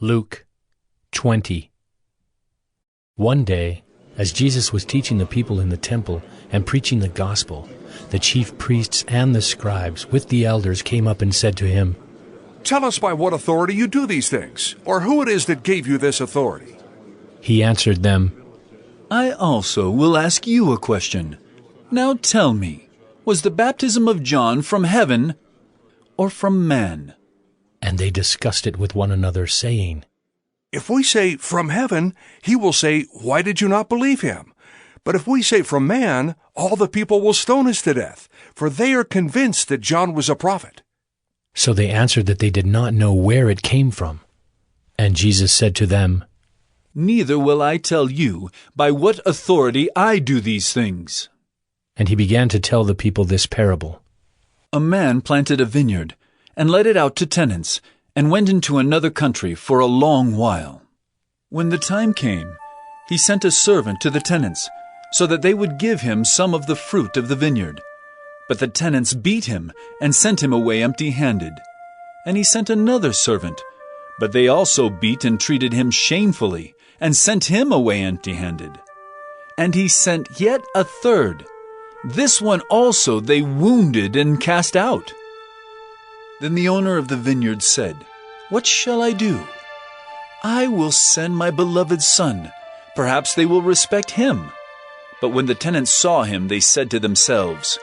Luke 20. One day, as Jesus was teaching the people in the temple and preaching the gospel, the chief priests and the scribes with the elders came up and said to him, "Tell us by what authority you do these things, or who it is that gave you this authority." He answered them, I also will ask you a question. Now tell me, was the baptism of John from heaven or from man? and they discussed it with one another, saying, If we say, "From heaven," he will say, "Why did you not believe him?" But if we say, "From man," all the people will stone us to death, for they are convinced that John was a prophet. So they answered that they did not know where it came from. And Jesus said to them, Neither will I tell you by what authority I do these things. And he began to tell the people this parable. A man planted a vineyard, and let it out to tenants, and went into another country for a long while. When the time came, he sent a servant to the tenants, so that they would give him some of the fruit of the vineyard. But the tenants beat him and sent him away empty-handed. And he sent another servant, but they also beat and treated him shamefully, and sent him away empty-handed. And he sent yet a third. This one also they wounded and cast out. Then the owner of the vineyard said, What shall I do? I will send my beloved son. Perhaps they will respect him. But when the tenants saw him, they said to themselves,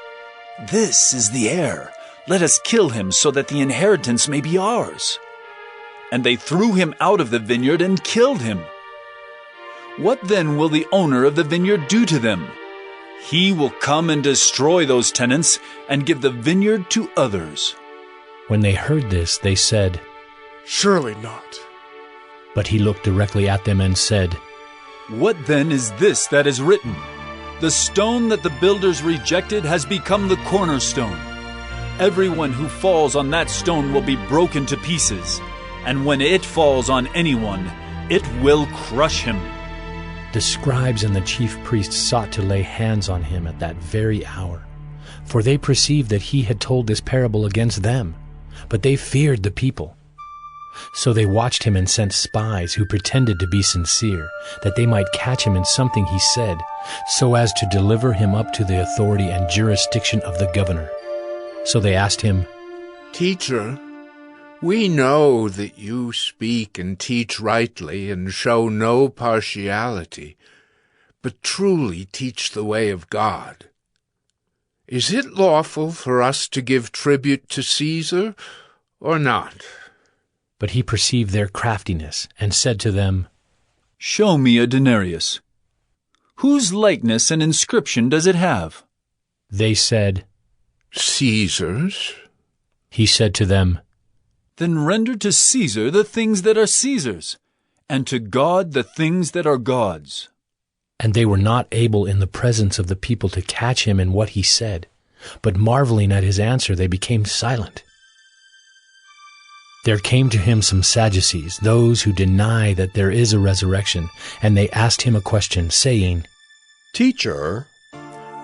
This is the heir. Let us kill him so that the inheritance may be ours. And they threw him out of the vineyard and killed him. What then will the owner of the vineyard do to them? He will come and destroy those tenants and give the vineyard to others. When they heard this, they said, Surely not. But he looked directly at them and said, What then is this that is written? The stone that the builders rejected has become the cornerstone. Everyone who falls on that stone will be broken to pieces, and when it falls on anyone, it will crush him. The scribes and the chief priests sought to lay hands on him at that very hour, for they perceived that he had told this parable against them, but they feared the people. So they watched him and sent spies who pretended to be sincere, that they might catch him in something he said, so as to deliver him up to the authority and jurisdiction of the governor. So they asked him, Teacher, we know that you speak and teach rightly and show no partiality, but truly teach the way of God. Is it lawful for us to give tribute to Caesar or not? But he perceived their craftiness and said to them, Show me a denarius. Whose likeness and inscription does it have? They said, Caesar's. He said to them, Then render to Caesar the things that are Caesar's, and to God the things that are God's. And they were not able in the presence of the people to catch him in what he said, but marveling at his answer, they became silent. There came to him some Sadducees, those who deny that there is a resurrection, and they asked him a question, saying, Teacher,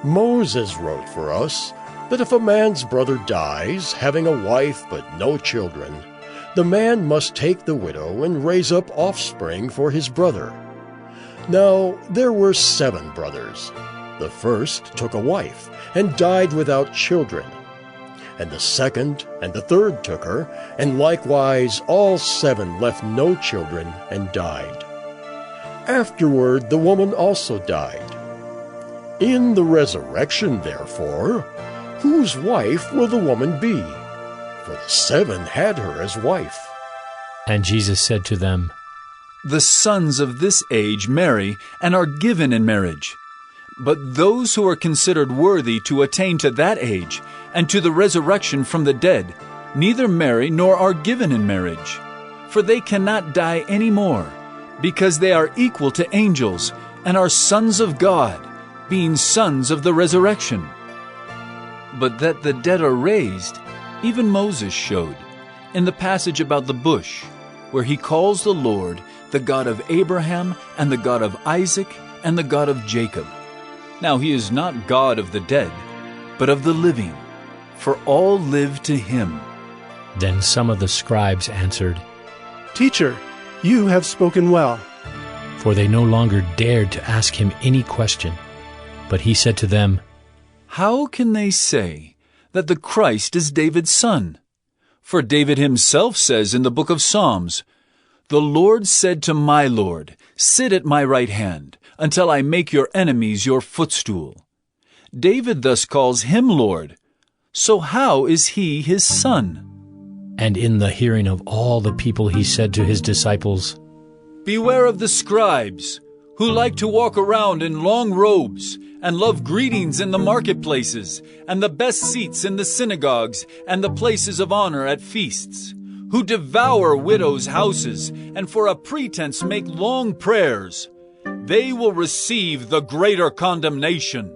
Moses wrote for us that if a man's brother dies, having a wife but no children, the man must take the widow and raise up offspring for his brother. Now there were 7 brothers. The first took a wife and died without children. And the second and the third took her, and likewise all 7 left no children and died. Afterward the woman also died. In the resurrection, therefore, whose wife will the woman be? For the 7 had her as wife. And Jesus said to them, The sons of this age marry and are given in marriage. But those who are considered worthy to attain to that age and to the resurrection from the dead neither marry nor are given in marriage. For they cannot die any more, because they are equal to angels and are sons of God, being sons of the resurrection. But that the dead are raised, even Moses showed, in the passage about the bush, where he calls the Lord the God of Abraham and the God of Isaac and the God of Jacob. Now he is not God of the dead, but of the living, for all live to him. Then some of the scribes answered, Teacher, You have spoken well. For they no longer dared to ask him any question. But he said to them, How can they say that the Christ is David's son? For David himself says in the book of Psalms, The Lord said to my Lord, Sit at my right hand, until I make your enemies your footstool. David thus calls him Lord. So how is he his son? And in the hearing of all the people he said to his disciples, Beware of the scribes, who like to walk around in long robes, and love greetings in the marketplaces, and the best seats in the synagogues, and the places of honor at feasts, who devour widows' houses, and for a pretense make long prayers. They will receive the greater condemnation.